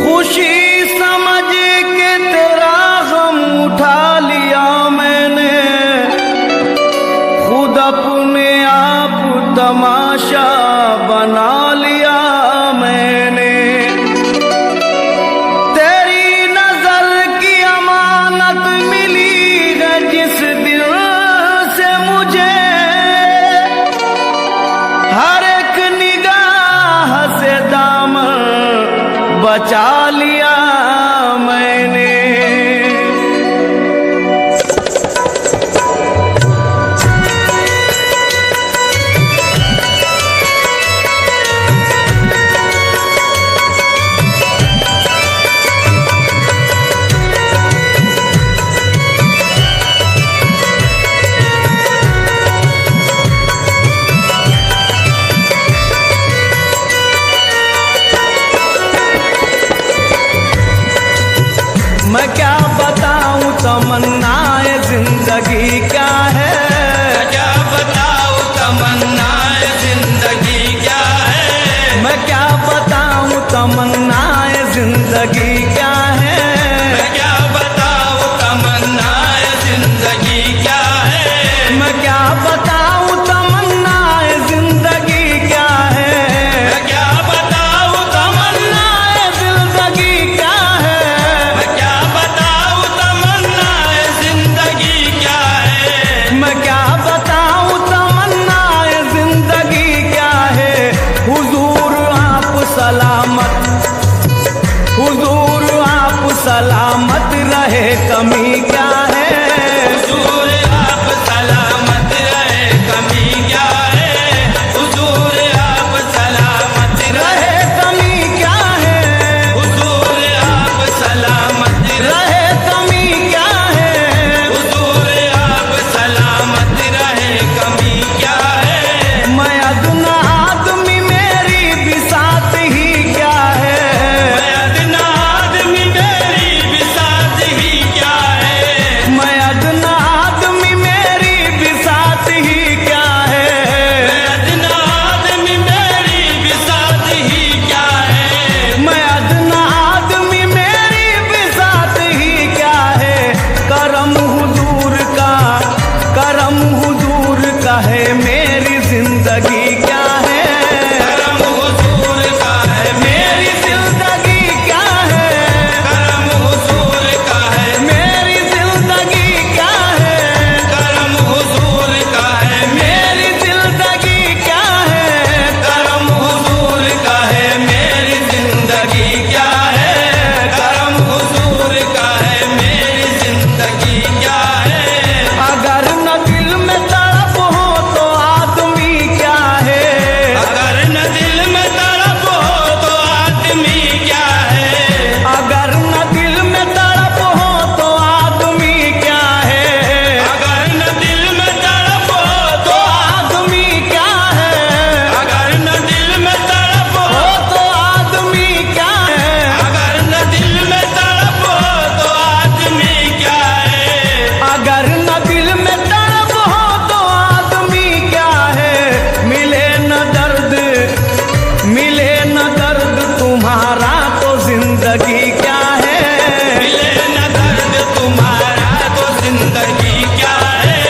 खुशी समझ के तेरा गम उठा लिया मैंने, खुद अपने आप तमाशा बना लिया मैंने। तेरी नजर की अमानत मिली है जिस दिल से मुझे, हर एक निगाह से दामन बचा लिया मैंने। मैं क्या बताऊं तमन्नाए जिंदगी क्या है, मैं क्या बताऊं तमन्नाए जिंदगी क्या है, मैं क्या बताऊं तमन्नाए जिंदगी क्या है, मैं क्या बताऊं तमन्नाए जिंदगी क्या है, मैं क्या बताऊं तमन्नाए जिंदगी क्या है, मैं क्या बताऊं तमन्नाए जिंदगी क्या है, मैं क्या बताऊं तमन्नाए जिंदगी क्या है, मैं क्या बताऊं तमन्नाए जिंदगी क्या है। हुजूर आप सलामत, हुजूर आप सलामत रहे कमी क्या है, हुजूर आप सलामत रहे कमी क्या है, हुजूर आप सलामत रहे कमी क्या है, हुजूर आप सलामत रहे कमी क्या है। हुजूर आप सलामत रहे कमी क्या है। मैं अदना आदमी मेरी बिसात ही क्या है, मैं अदना आदमी मेरी बिसात ही क्या है, मैं अदना आदमी मेरी बिसात ही क्या है। मैं अदना आदमी मेरी बिसात ही क्या है, मैं अदना आदमी मेरी बिसात ही क्या है। करम हुजूर का, करम हुजूर का है मेरी जिंदगी क्या है, करम हुजूर का है मेरी जिंदगी क्या है, करम हुजूर का है मेरी जिंदगी क्या है, करम हुजूर का है मेरी जिंदगी क्या है। करम हुजूर का है मेरी जिंदगी क्या है, करम हुजूर का है मेरी जिंदगी क्या है। अगर न दिल में तड़प हो तो आदमी क्या है, अगर न दिल में तड़प हो तो आदमी क्या है, अगर न दिल में तड़प हो तो आदमी क्या है, अगर न दिल में तड़प हो तो आदमी क्या है, अगर न दिल में तड़प हो तो आदमी क्या है। अगर न दिल में तड़प हो तो आदमी क्या है, अगर न दिल में तड़प हो तो आदमी क्या है। मिले न दर्द, मिले न दर्द तुम्हारा तो जिंदगी क्या है, मिले न दर्द तुम्हारा तो जिंदगी क्या है,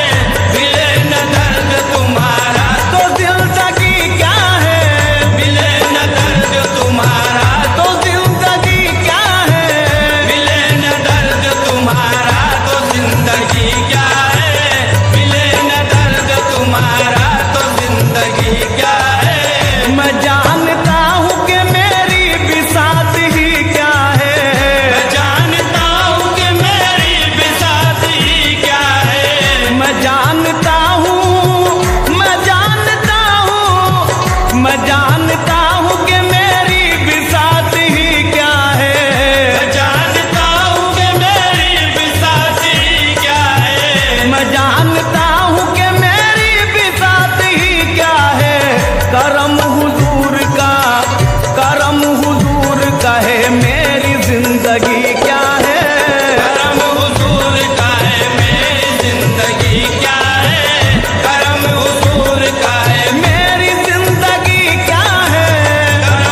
मिले न दर्द तुम्हारा तो जिंदगी क्या है, मिले न दर्द तुम्हारा तो जिंदगी क्या है। मिले न दर्द तुम्हारा तो जिंदगी क्या है, मिले न दर्द तुम्हारा तो जिंदगी क्या है। मैं जानता हूँ कि मेरी बिसात ही क्या है, मैं जानता हूँ कि मेरी बिसात ही क्या है, मैं जानता हूँ, मैं जानता हूँ, मैं जानता हूँ कि मेरी बिसात ही क्या है। मैं जानता हूँ कि मेरी बिसात ही क्या है, मैं जानता हूँ कि मेरी बिसात ही क्या है। करम हुजूर का, करम हुजूर का है मेरी जिंदगी क्या है, करम हुजूर का है मेरी जिंदगी क्या है, करम हुजूर का है मेरी जिंदगी क्या है। करम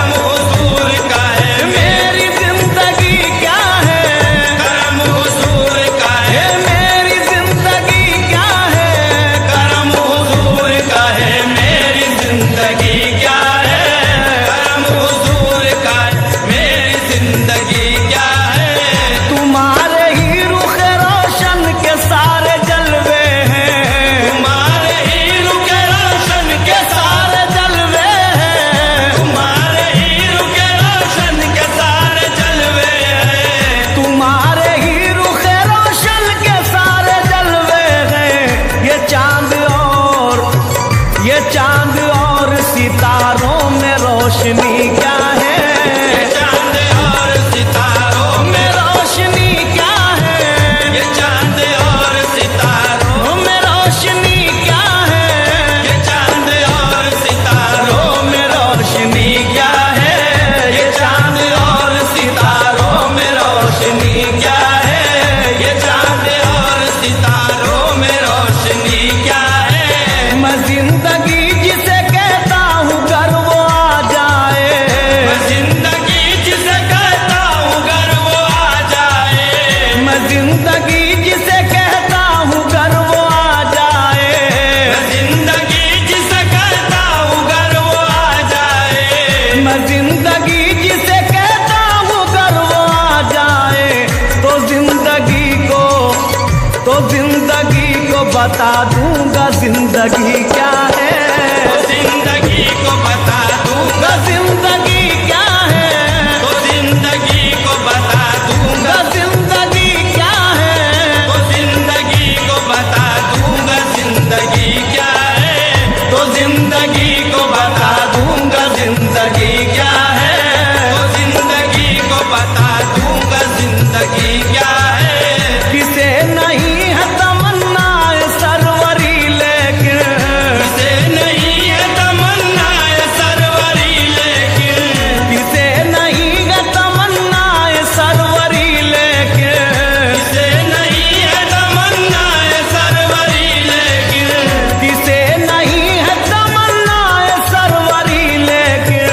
रोशनी क्या है, ये चांद और सितारों में रोशनी क्या है, ये चांद और सितारों में रोशनी क्या है, ये चांद और सितारों में रोशनी क्या है, ये चांद और सितारों में रोशनी क्या है, ये चांद और सितारों में रोशनी क्या है। मैं जिंदगी जिसे कहता हूँ घर वो आ जाए, मैं जिंदगी जिसे कहता हूँ घर वो आ जाए, मैं जिंदगी जिसे कहता हूँ घर वो आ जाए, मैं जिंदगी जिसे कहता हूँ घर वो आ जाए, मैं जिंदगी जिसे कहता हूँ घर वो आ जाए, तो जिंदगी को बता दूंगा जिंदगी क्या है, तो जिंदगी को बता दूंगा, जिंदगी क्या है, तो जिंदगी को बता दूंगा, जिंदगी क्या है, तो जिंदगी को बता दूंगा, जिंदगी क्या है, तो जिंदगी को बता दूंगा जिंदगी क्या है, तो जिंदगी को बता दूंगा, जिंदगी क्या है। किसे नहीं है तमन्ना सरवरी लेकिन, किसे नहीं है तमन्ना सरवरी लेकिन, किसे नहीं है तमन्ना सरवरी लेकिन, किसे नहीं है तमन्ना सरवरी लेकिन, किसे नहीं है तमन्ना सरवरी लेकिन,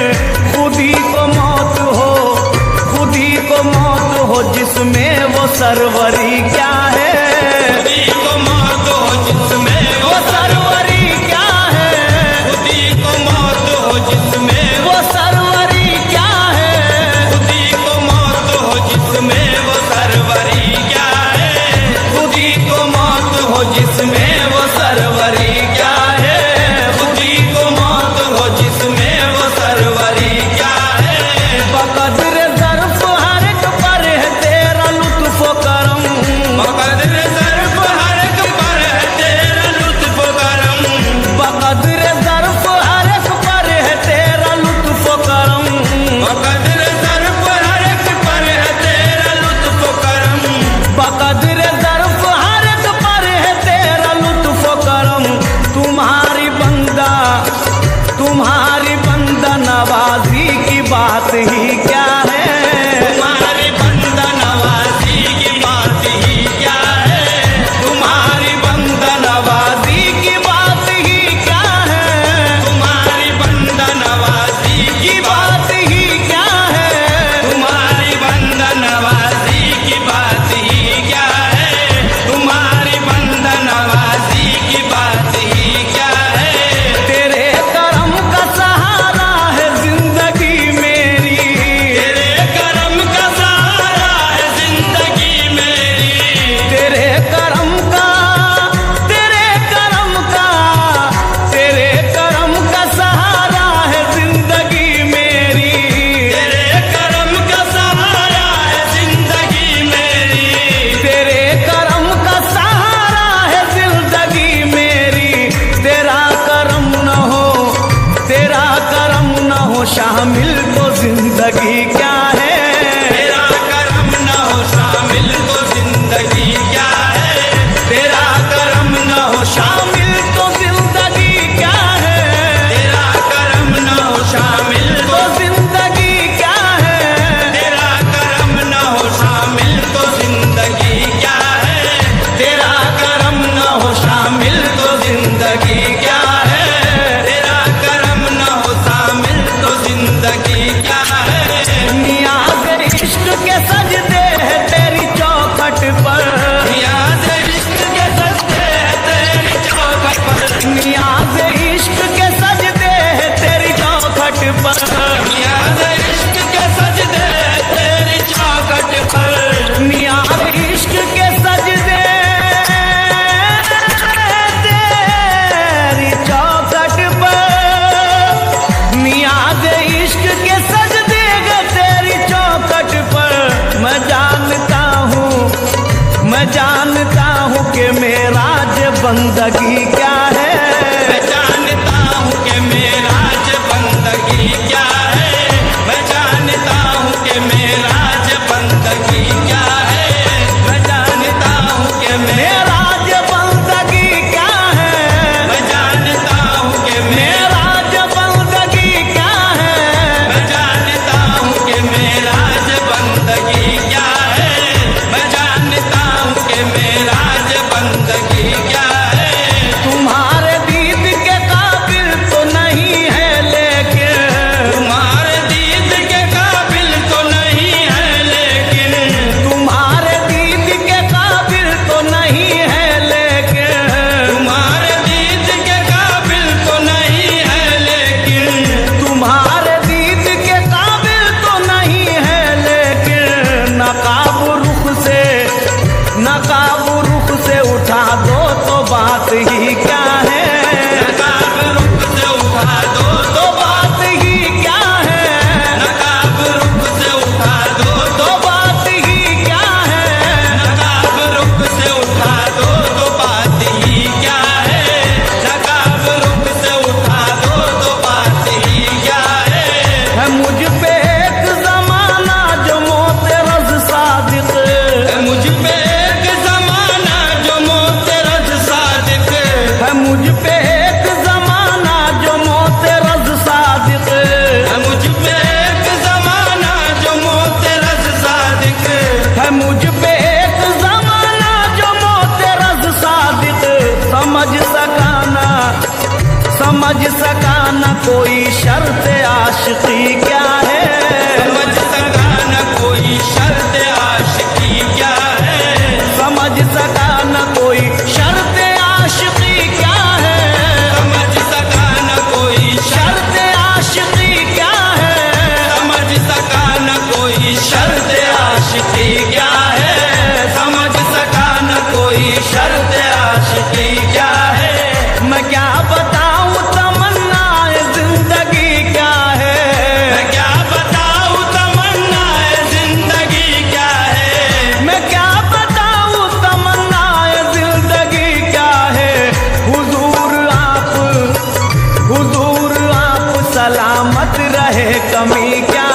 खुदी को मौत हो, खुदी को मौत हो जिसमें वो सरवरी क्या है, खुदी को मौत हो जिसमें वो सरवरी क्या है, खुदी को मौत हो जिसमें वो सरवरी क्या है, खुदी को मौत हो जिसमें वो सरवरी क्या है, खुदी को मौत हो जिसमें वो सरवरी क्या है, खुदी को मौत हो जिसमें वो सरवरी क्या है। बकदर ज़र्फ़ हर एक पर है तेरा लुत्फ़ करम, बकदर ज़र्फ़ हर एक पर है तेरा लुत्फ़ करम, बकदर ज़र्फ़ हर एक पर है तेरा लुत्फ़ करम, बकदर ज़र्फ़ हर एक पर है तेरा लुत्फ़ करम, बकदर ज़र्फ़ हर एक पर है तेरा लुत्फ़ करम, तुम्हारी बंदा नवाजी की बात ही क्या है, तुम्हारी बंदा नवाजी की बात ही क्या है, तुम्हारी बंदा नवाजी की बात ही क्या है, तुम्हारी बंदा नवाजी की बात ही क्या है, तुम्हारी बंदा नवाजी की बात ही क्या है, तुम्हारी बंदा नवाजी की बात ही क्या है। तेरे करम का सहारा है जिंदगी मेरी, तेरे करम का सहारा है जिंदगी मेरी, तेरे करम का, तेरे करम का, तेरे करम का सहारा है जिंदगी मेरी, तेरे करम का सहारा है जिंदगी मेरी, तेरे करम का सहारा है जिंदगी मेरी, तेरा करम न हो, तेरा करम न हो शामिल तो जिंदगी क्या है, तेरा करम न हो शामिल तो जिंदगी क्या है, तेरा करम न हो शामिल तो जिंदगी क्या है, तेरा करम न हो शामिल तो जिंदगी क्या है, तेरा करम न हो शामिल तो जिंदगी क्या है, तेरा करम न हो शामिल तो जिंदगी क्या है, तेरा करम न हो शामिल तो जिंदगी क्या है। नियाज़ इश्क के सजदे है तेरी चौखट पर, नियाज़ इश्क के सजदे हैं तेरी चौखट पर, नियाज़ इश्क के सजदे है तेरी चौखट पर, नियाज़ इश्क के सजदे हैं तेरी चौखट पर, नियाज़ इश्क के सजदे तेरी चौखट पर, नियाज़ इश्क के सजदे गए तेरी चौखट पर, मैं जानता हूँ कि मेरा जे बंदगी क्या है, मैं जानता हूँ कि मेरा बंदगी क्या है, मुझ पे एक जमाना जो मोतरज सादिक, है मुझ पे एक जमाना जो मोतरज सादिक, है मुझ पे एक जमाना जो मोतरज सादिक, है मुझ पे एक जमाना जो मोतरज सादिक, है मुझ पे एक जमाना जो मोतरज सादिक। समझ सका ना कोई शर्त आशिकी क्या है, समझ सका न कोई शर्त आशिकी क्या है, समझ सका ना कोई शर्त आशिकी क्या है, समझ सका न कोई शर्त आशिकी क्या है, समझ सका न कोई शर्त आशिकी क्या है, समझ सका न कोई शर्त आशिकी क्या है। मैं क्या बताऊं तमन्नाए जिंदगी क्या है, मैं क्या बताऊं तमन्नाए जिंदगी क्या है, मैं क्या बताऊं तमन्नाए जिंदगी क्या है। हुजूर आप सलामत रहे कमी क्या